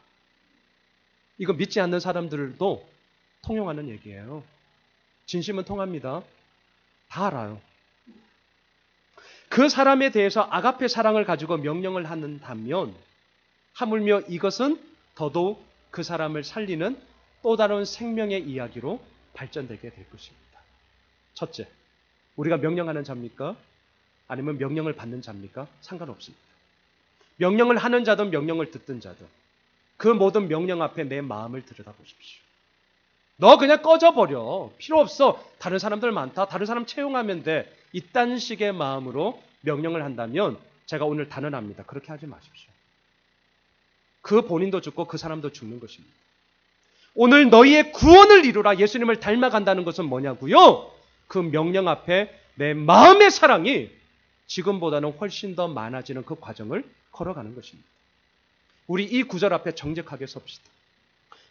이거 믿지 않는 사람들도 통용하는 얘기예요. 진심은 통합니다. 다 알아요. 그 사람에 대해서 아가페 사랑을 가지고 명령을 한다면 하물며 이것은 더더욱 그 사람을 살리는 또 다른 생명의 이야기로 발전되게 될 것입니다. 첫째, 우리가 명령하는 자입니까? 아니면 명령을 받는 자입니까? 상관없습니다. 명령을 하는 자든 명령을 듣든 자든 그 모든 명령 앞에 내 마음을 들여다보십시오. 너 그냥 꺼져버려. 필요 없어. 다른 사람들 많다. 다른 사람 채용하면 돼. 이딴 식의 마음으로 명령을 한다면 제가 오늘 단언합니다. 그렇게 하지 마십시오. 그 본인도 죽고 그 사람도 죽는 것입니다. 오늘 너희의 구원을 이루라. 예수님을 닮아간다는 것은 뭐냐고요? 그 명령 앞에 내 마음의 사랑이 지금보다는 훨씬 더 많아지는 그 과정을 걸어가는 것입니다. 우리 이 구절 앞에 정직하게 섭시다.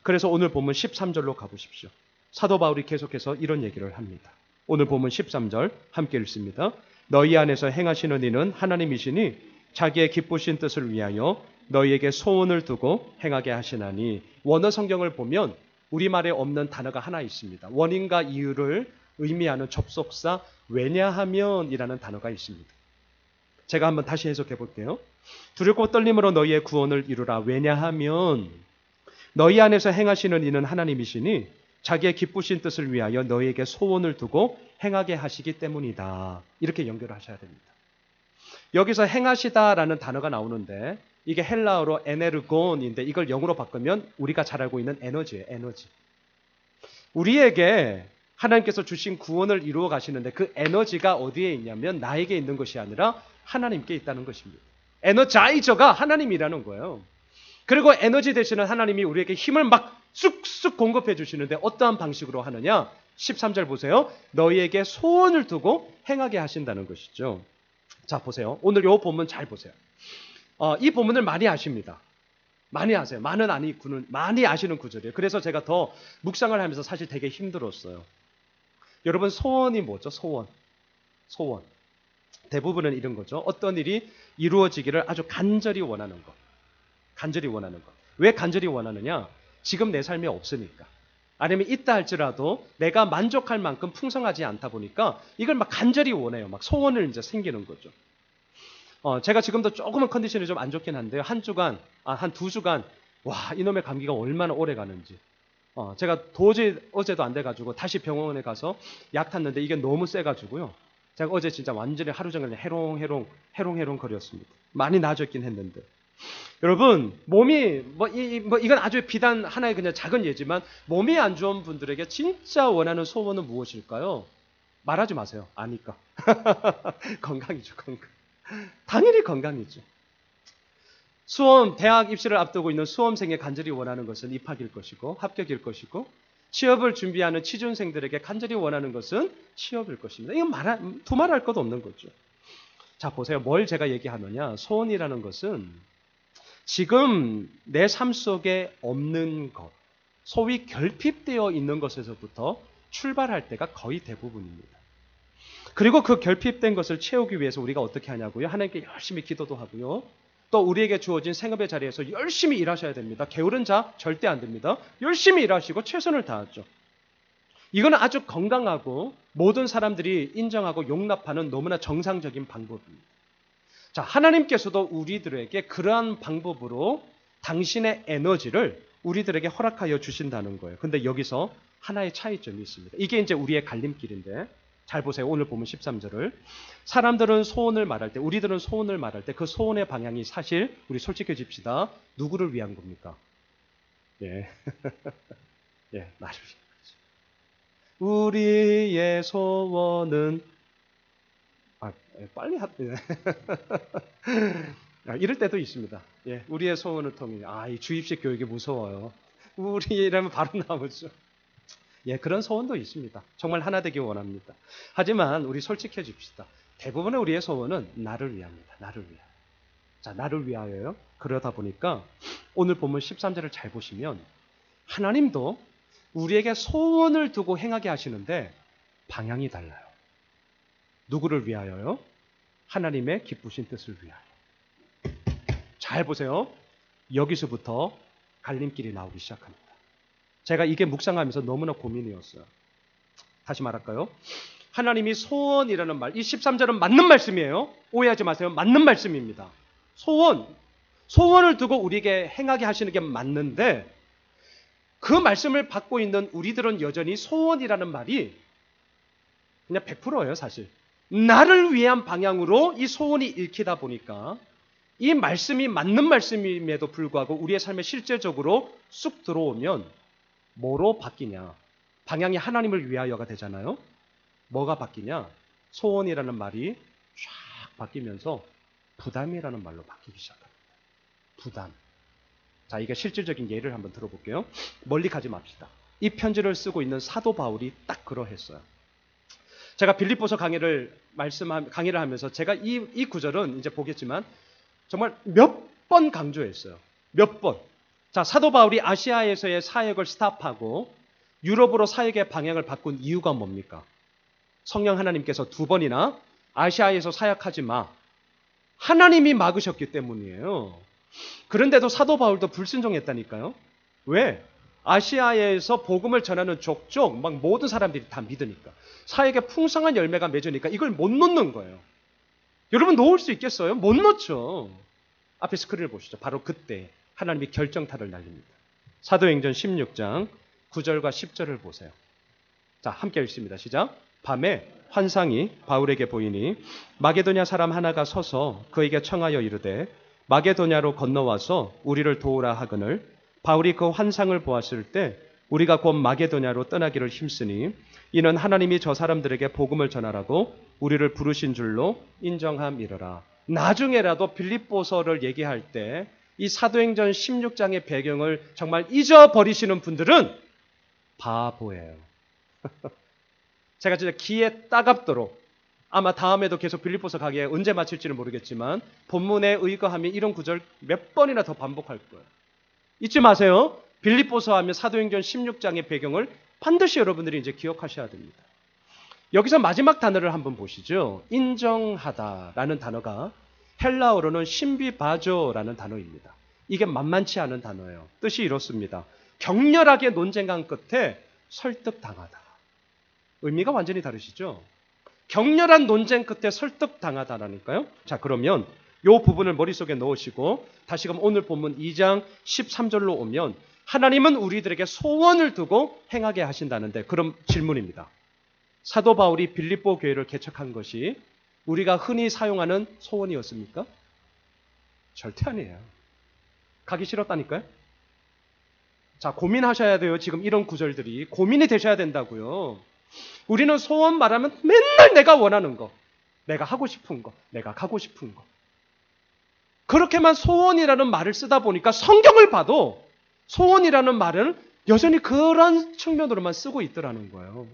그래서 오늘 본문 13절로 가보십시오. 사도 바울이 계속해서 이런 얘기를 합니다. 오늘 본문 13절 함께 읽습니다. 너희 안에서 행하시는 이는 하나님이시니 자기의 기쁘신 뜻을 위하여 너희에게 소원을 두고 행하게 하시나니. 원어 성경을 보면 우리말에 없는 단어가 하나 있습니다. 원인과 이유를 의미하는 접속사 왜냐하면이라는 단어가 있습니다. 제가 한번 다시 해석해 볼게요. 두렵고 떨림으로 너희의 구원을 이루라. 왜냐하면 너희 안에서 행하시는 이는 하나님이시니 자기의 기쁘신 뜻을 위하여 너희에게 소원을 두고 행하게 하시기 때문이다. 이렇게 연결을 하셔야 됩니다. 여기서 행하시다라는 단어가 나오는데 이게 헬라어로 에네르곤인데 이걸 영어로 바꾸면 우리가 잘 알고 있는 에너지예요. 에너지. 우리에게 하나님께서 주신 구원을 이루어 가시는데 그 에너지가 어디에 있냐면 나에게 있는 것이 아니라 하나님께 있다는 것입니다. 에너자이저가 하나님이라는 거예요. 그리고 에너지 대신에 하나님이 우리에게 힘을 막 쑥쑥 공급해 주시는데 어떠한 방식으로 하느냐? 13절 보세요. 너희에게 소원을 두고 행하게 하신다는 것이죠. 자, 보세요. 오늘 이 본문 잘 보세요. 이 본문을 많이 아십니다. 많이 아세요. 많이 아시는 구절이에요. 그래서 제가 더 묵상을 하면서 사실 되게 힘들었어요. 여러분, 소원이 뭐죠? 소원. 대부분은 이런 거죠. 어떤 일이 이루어지기를 아주 간절히 원하는 것. 왜 간절히 원하느냐? 지금 내 삶에 없으니까. 아니면 있다 할지라도 내가 만족할 만큼 풍성하지 않다 보니까 이걸 막 간절히 원해요. 막 소원을 이제 생기는 거죠. 제가 지금도 조금은 컨디션이 좀 안 좋긴 한데요. 한 두 주간, 와, 이놈의 감기가 얼마나 오래 가는지. 제가 도저히 어제도 안 돼가지고 다시 병원에 가서 약 탔는데 이게 너무 세가지고요. 제가 어제 진짜 완전히 하루 종일 해롱해롱 거렸습니다. 많이 나아졌긴 했는데. 여러분, 몸이, 이건 아주 비단 하나의 그냥 작은 예지만, 몸이 안 좋은 분들에게 진짜 원하는 소원은 무엇일까요? 말하지 마세요. 아니까. 건강이죠, 건강. 당연히 건강이죠. 대학 입시를 앞두고 있는 수험생이 간절히 원하는 것은 입학일 것이고, 합격일 것이고, 취업을 준비하는 취준생들에게 간절히 원하는 것은 취업일 것입니다. 이건 두말할 것도 없는 거죠. 자, 보세요. 뭘 제가 얘기하느냐. 소원이라는 것은 지금 내 삶 속에 없는 것, 소위 결핍되어 있는 것에서부터 출발할 때가 거의 대부분입니다. 그리고 그 결핍된 것을 채우기 위해서 우리가 어떻게 하냐고요? 하나님께 열심히 기도도 하고요. 또 우리에게 주어진 생업의 자리에서 열심히 일하셔야 됩니다. 게으른 자 절대 안 됩니다. 열심히 일하시고 최선을 다하죠. 이거는 아주 건강하고 모든 사람들이 인정하고 용납하는 너무나 정상적인 방법입니다. 자, 하나님께서도 우리들에게 그러한 방법으로 당신의 에너지를 우리들에게 허락하여 주신다는 거예요. 근데 여기서 하나의 차이점이 있습니다. 이게 이제 우리의 갈림길인데, 잘 보세요. 오늘 보면 13절을. 사람들은 소원을 말할 때, 우리들은 소원을 말할 때 그 소원의 방향이 사실, 우리 솔직해집시다. 누구를 위한 겁니까? 예. 예, 나를 위한 거죠. 우리의 소원은, 빨리 이럴 때도 있습니다. 예, 우리의 소원을 통해. 이 주입식 교육이 무서워요. 우리 이러면 바로 나오죠. 예, 그런 소원도 있습니다. 정말 하나 되기 원합니다. 하지만 우리 솔직해집시다. 대부분의 우리의 소원은 나를 위합니다. 나를 위하여. 자, 나를 위하여요. 그러다 보니까 오늘 본문 13절을 잘 보시면 하나님도 우리에게 소원을 두고 행하게 하시는데 방향이 달라요. 누구를 위하여요? 하나님의 기쁘신 뜻을 위하여. 잘 보세요. 여기서부터 갈림길이 나오기 시작합니다. 제가 이게 묵상하면서 너무나 고민이었어요. 다시 말할까요? 하나님이 소원이라는 말, 이 13절은 맞는 말씀이에요. 오해하지 마세요. 맞는 말씀입니다. 소원을 두고 우리에게 행하게 하시는 게 맞는데 그 말씀을 받고 있는 우리들은 여전히 소원이라는 말이 그냥 100%예요, 사실. 나를 위한 방향으로 이 소원이 읽히다 보니까 이 말씀이 맞는 말씀임에도 불구하고 우리의 삶에 실제적으로 쑥 들어오면 뭐로 바뀌냐? 방향이 하나님을 위하여가 되잖아요. 뭐가 바뀌냐? 소원이라는 말이 쫙 바뀌면서 부담이라는 말로 바뀌기 시작합니다. 부담. 자, 이게 실질적인 예를 한번 들어볼게요. 멀리 가지 맙시다. 이 편지를 쓰고 있는 사도 바울이 딱 그러했어요. 제가 빌립보서 강의를 하면서 제가 이 구절은 이제 보겠지만 정말 몇 번 강조했어요. 몇 번. 자, 사도 바울이 아시아에서의 사역을 스탑하고 유럽으로 사역의 방향을 바꾼 이유가 뭡니까? 성령 하나님께서 2번이나 아시아에서 사역하지 마. 하나님이 막으셨기 때문이에요. 그런데도 사도 바울도 불순종했다니까요. 왜? 아시아에서 복음을 전하는 족족 막 모든 사람들이 다 믿으니까. 사역에 풍성한 열매가 맺으니까 이걸 못 놓는 거예요. 여러분 놓을 수 있겠어요? 못 놓죠. 앞에 스크린을 보시죠. 바로 그때 하나님이 결정타를 날립니다. 사도행전 16장 9절과 10절을 보세요. 자, 함께 읽습니다. 시작. 밤에 환상이 바울에게 보이니 마게도냐 사람 하나가 서서 그에게 청하여 이르되 마게도냐로 건너와서 우리를 도우라 하거늘 바울이 그 환상을 보았을 때 우리가 곧 마게도냐로 떠나기를 힘쓰니 이는 하나님이 저 사람들에게 복음을 전하라고 우리를 부르신 줄로 인정함이러라. 나중에라도 빌립보서를 얘기할 때 이 사도행전 16장의 배경을 정말 잊어버리시는 분들은 바보예요. 제가 진짜 기에 따갑도록 아마 다음에도 계속 빌립보서 강의 언제 마칠지는 모르겠지만 본문에 의거하며 이런 구절 몇 번이나 더 반복할 거예요. 잊지 마세요. 빌립보서 하면 사도행전 16장의 배경을 반드시 여러분들이 이제 기억하셔야 됩니다. 여기서 마지막 단어를 한번 보시죠. 인정하다라는 단어가 헬라어로는 신비바조라는 단어입니다. 이게 만만치 않은 단어예요. 뜻이 이렇습니다. 격렬하게 논쟁한 끝에 설득당하다. 의미가 완전히 다르시죠? 격렬한 논쟁 끝에 설득당하다라니까요. 자, 그러면 이 부분을 머릿속에 넣으시고 다시금 오늘 본문 2장 13절로 오면 하나님은 우리들에게 소원을 두고 행하게 하신다는데 그럼 질문입니다. 사도 바울이 빌립보 교회를 개척한 것이 우리가 흔히 사용하는 소원이었습니까? 절대 아니에요. 가기 싫었다니까요. 자, 고민하셔야 돼요. 지금 이런 구절들이 고민이 되셔야 된다고요. 우리는 소원 말하면 맨날 내가 원하는 거, 내가 하고 싶은 거, 내가 가고 싶은 거. 그렇게만 소원이라는 말을 쓰다 보니까 성경을 봐도 소원이라는 말은 여전히 그런 측면으로만 쓰고 있더라는 거예요.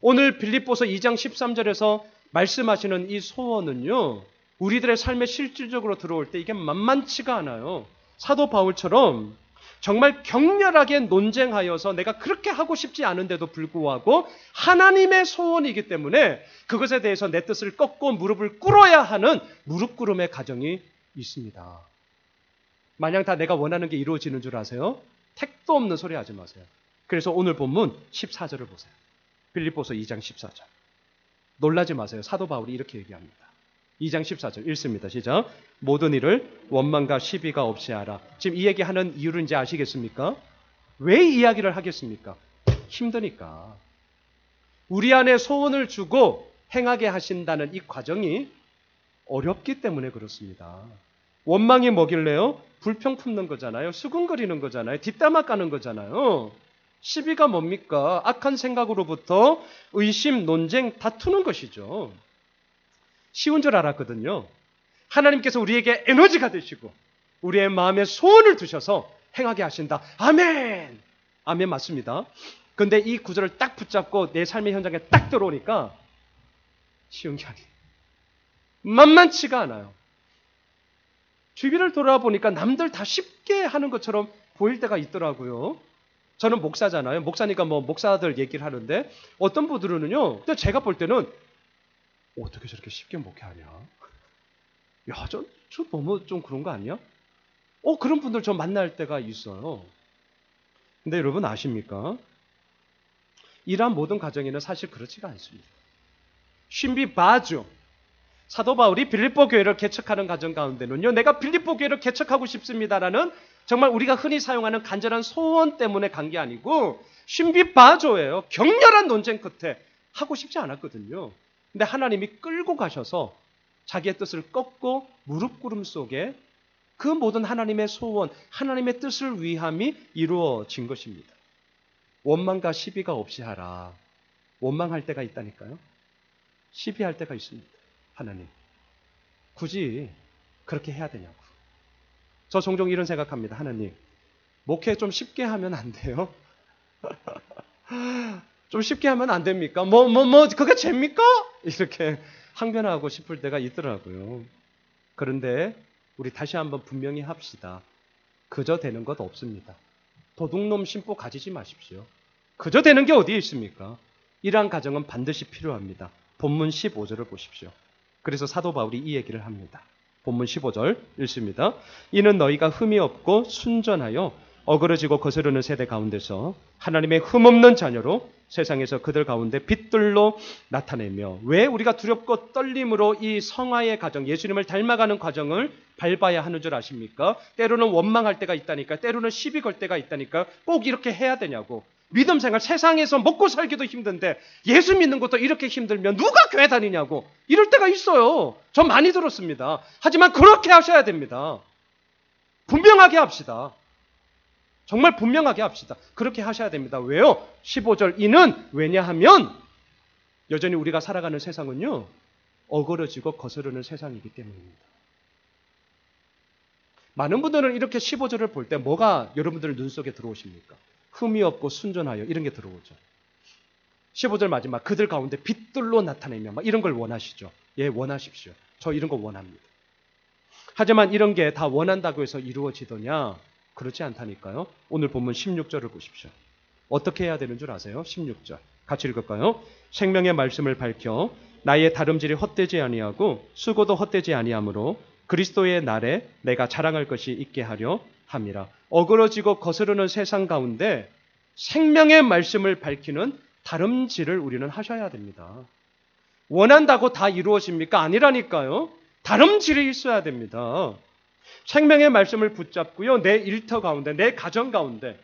오늘 빌립보서 2장 13절에서 말씀하시는 이 소원은요, 우리들의 삶에 실질적으로 들어올 때 이게 만만치가 않아요. 사도 바울처럼 정말 격렬하게 논쟁하여서 내가 그렇게 하고 싶지 않은데도 불구하고 하나님의 소원이기 때문에 그것에 대해서 내 뜻을 꺾고 무릎을 꿇어야 하는 무릎 꿇음의 과정이 있습니다. 마냥 다 내가 원하는 게 이루어지는 줄 아세요? 택도 없는 소리 하지 마세요. 그래서 오늘 본문 14절을 보세요. 빌립보서 2장 14절. 놀라지 마세요. 사도 바울이 이렇게 얘기합니다. 2장 14절 읽습니다. 시작. 모든 일을 원망과 시비가 없이 하라. 지금 이 얘기하는 이유를 이제 아시겠습니까? 왜 이 이야기를 하겠습니까? 힘드니까. 우리 안에 소원을 주고 행하게 하신다는 이 과정이 어렵기 때문에 그렇습니다. 원망이 뭐길래요? 불평 품는 거잖아요. 수군거리는 거잖아요. 뒷담화 까는 거잖아요. 시비가 뭡니까? 악한 생각으로부터 의심, 논쟁, 다투는 것이죠. 쉬운 줄 알았거든요. 하나님께서 우리에게 에너지가 되시고 우리의 마음에 소원을 두셔서 행하게 하신다. 아멘! 아멘 맞습니다. 그런데 이 구절을 딱 붙잡고 내 삶의 현장에 딱 들어오니까 쉬운 게 아니에요. 만만치가 않아요. 주위를 돌아보니까 남들 다 쉽게 하는 것처럼 보일 때가 있더라고요. 저는 목사잖아요. 목사니까 뭐 목사들 얘기를 하는데 어떤 분들은요. 제가 볼 때는 어떻게 저렇게 쉽게 목회하냐? 야, 저 너무 좀 그런 거 아니야? 그런 분들 저 만날 때가 있어요. 근데 여러분 아십니까? 이러한 모든 과정에는 사실 그렇지가 않습니다. 신비바죠. 사도 바울이 빌립보 교회를 개척하는 과정 가운데는요. 내가 빌립보 교회를 개척하고 싶습니다라는 정말 우리가 흔히 사용하는 간절한 소원 때문에 간 게 아니고 신비바조예요. 격렬한 논쟁 끝에 하고 싶지 않았거든요. 근데 하나님이 끌고 가셔서 자기의 뜻을 꺾고 무릎 꿇음 속에 그 모든 하나님의 소원, 하나님의 뜻을 위함이 이루어진 것입니다. 원망과 시비가 없이 하라. 원망할 때가 있다니까요. 시비할 때가 있습니다. 하나님, 굳이 그렇게 해야 되냐고. 저 종종 이런 생각합니다. 하나님, 목회 좀 쉽게 하면 안 돼요? 좀 쉽게 하면 안 됩니까? 그게 죄입니까? 이렇게 항변하고 싶을 때가 있더라고요. 그런데 우리 다시 한번 분명히 합시다. 그저 되는 것 없습니다. 도둑놈 심보 가지지 마십시오. 그저 되는 게 어디에 있습니까? 이러한 가정은 반드시 필요합니다. 본문 15절을 보십시오. 그래서 사도 바울이 이 얘기를 합니다. 본문 15절 읽습니다. 이는 너희가 흠이 없고 순전하여 어그러지고 거스르는 세대 가운데서 하나님의 흠없는 자녀로 세상에서 그들 가운데 빛들로 나타내며, 왜 우리가 두렵고 떨림으로 이 성화의 과정, 예수님을 닮아가는 과정을 밟아야 하는 줄 아십니까? 때로는 원망할 때가 있다니까, 때로는 시비 걸 때가 있다니까, 꼭 이렇게 해야 되냐고. 믿음 생활, 세상에서 먹고 살기도 힘든데 예수 믿는 것도 이렇게 힘들면 누가 교회 다니냐고 이럴 때가 있어요. 저 많이 들었습니다. 하지만 그렇게 하셔야 됩니다. 분명하게 합시다. 정말 분명하게 합시다. 그렇게 하셔야 됩니다. 왜요? 15절 이는 왜냐하면 여전히 우리가 살아가는 세상은요, 어그러지고 거스르는 세상이기 때문입니다. 많은 분들은 이렇게 15절을 볼 때 뭐가 여러분들 눈 속에 들어오십니까? 흠이 없고 순전하여 이런 게 들어오죠. 15절 마지막 그들 가운데 빛들로 나타내며 막 이런 걸 원하시죠. 예, 원하십시오. 저 이런 거 원합니다. 하지만 이런 게 다 원한다고 해서 이루어지더냐? 그렇지 않다니까요. 오늘 본문 16절을 보십시오. 어떻게 해야 되는 줄 아세요? 16절 같이 읽을까요? 생명의 말씀을 밝혀 나의 다름질이 헛되지 아니하고 수고도 헛되지 아니하므로 그리스도의 날에 내가 자랑할 것이 있게 하려 함이라. 어그러지고 거스르는 세상 가운데 생명의 말씀을 밝히는 다름질을 우리는 하셔야 됩니다. 원한다고 다 이루어집니까? 아니라니까요. 다름질이 있어야 됩니다. 생명의 말씀을 붙잡고요, 내 일터 가운데, 내 가정 가운데,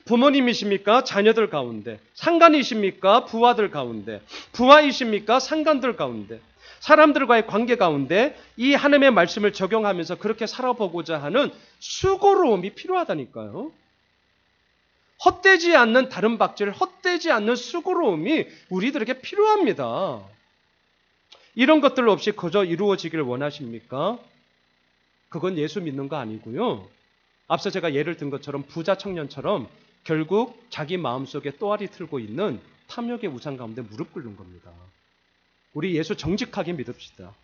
부모님이십니까? 자녀들 가운데, 상간이십니까? 부하들 가운데, 부하이십니까? 상간들 가운데, 사람들과의 관계 가운데 이 하나님의 말씀을 적용하면서 그렇게 살아보고자 하는 수고로움이 필요하다니까요. 헛되지 않는 다름박질, 헛되지 않는 수고로움이 우리들에게 필요합니다. 이런 것들 없이 그저 이루어지길 원하십니까? 그건 예수 믿는 거 아니고요. 앞서 제가 예를 든 것처럼 부자 청년처럼 결국 자기 마음속에 또아리 틀고 있는 탐욕의 우상 가운데 무릎 꿇는 겁니다. 우리 예수 정직하게 믿읍시다.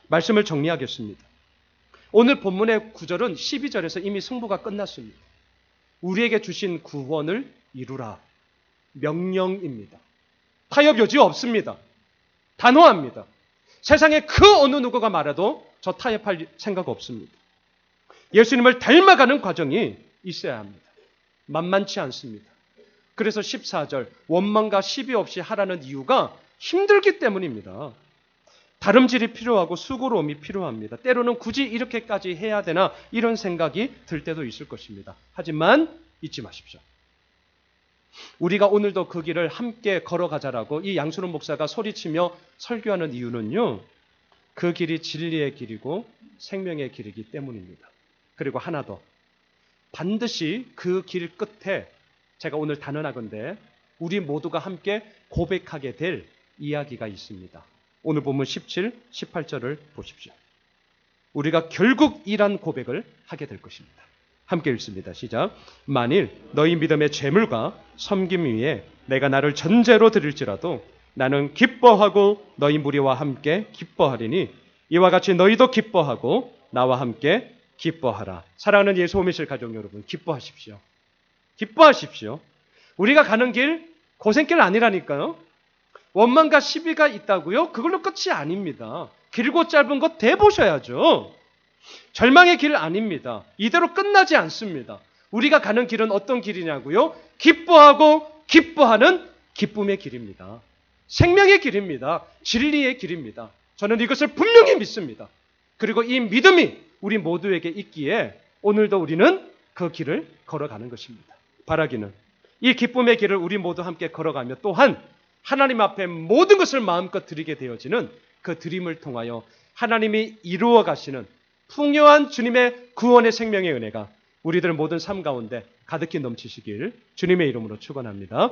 말씀을 정리하겠습니다. 오늘 본문의 9절은 12절에서 이미 승부가 끝났습니다. 우리에게 주신 구원을 이루라. 명령입니다. 타협 여지 없습니다. 단호합니다. 세상에 그 어느 누구가 말해도 저 타협할 생각 없습니다. 예수님을 닮아가는 과정이 있어야 합니다. 만만치 않습니다. 그래서 14절 원망과 시비 없이 하라는 이유가 힘들기 때문입니다. 다름질이 필요하고 수고로움이 필요합니다. 때로는 굳이 이렇게까지 해야 되나 이런 생각이 들 때도 있을 것입니다. 하지만 잊지 마십시오. 우리가 오늘도 그 길을 함께 걸어가자라고 이 양순원 목사가 소리치며 설교하는 이유는요, 그 길이 진리의 길이고 생명의 길이기 때문입니다. 그리고 하나 더, 반드시 그 길 끝에 제가 오늘 단언하건대 우리 모두가 함께 고백하게 될 이야기가 있습니다. 오늘 본문 17, 18절을 보십시오. 우리가 결국 이런 고백을 하게 될 것입니다. 함께 읽습니다. 시작. 만일 너희 믿음의 재물과 섬김 위에 내가 나를 전제로 드릴지라도 나는 기뻐하고 너희 무리와 함께 기뻐하리니 이와 같이 너희도 기뻐하고 나와 함께 기뻐하라. 사랑하는 예수 오미실 가족 여러분, 기뻐하십시오. 기뻐하십시오. 우리가 가는 길 고생길 아니라니까요. 원망과 시비가 있다고요? 그걸로 끝이 아닙니다. 길고 짧은 것 대보셔야죠. 절망의 길 아닙니다. 이대로 끝나지 않습니다. 우리가 가는 길은 어떤 길이냐고요? 기뻐하고 기뻐하는 기쁨의 길입니다. 생명의 길입니다. 진리의 길입니다. 저는 이것을 분명히 믿습니다. 그리고 이 믿음이 우리 모두에게 있기에 오늘도 우리는 그 길을 걸어가는 것입니다. 바라기는 이 기쁨의 길을 우리 모두 함께 걸어가며 또한 하나님 앞에 모든 것을 마음껏 드리게 되어지는 그 드림을 통하여 하나님이 이루어 가시는 풍요한 주님의 구원의 생명의 은혜가 우리들 모든 삶 가운데 가득히 넘치시길 주님의 이름으로 축원합니다.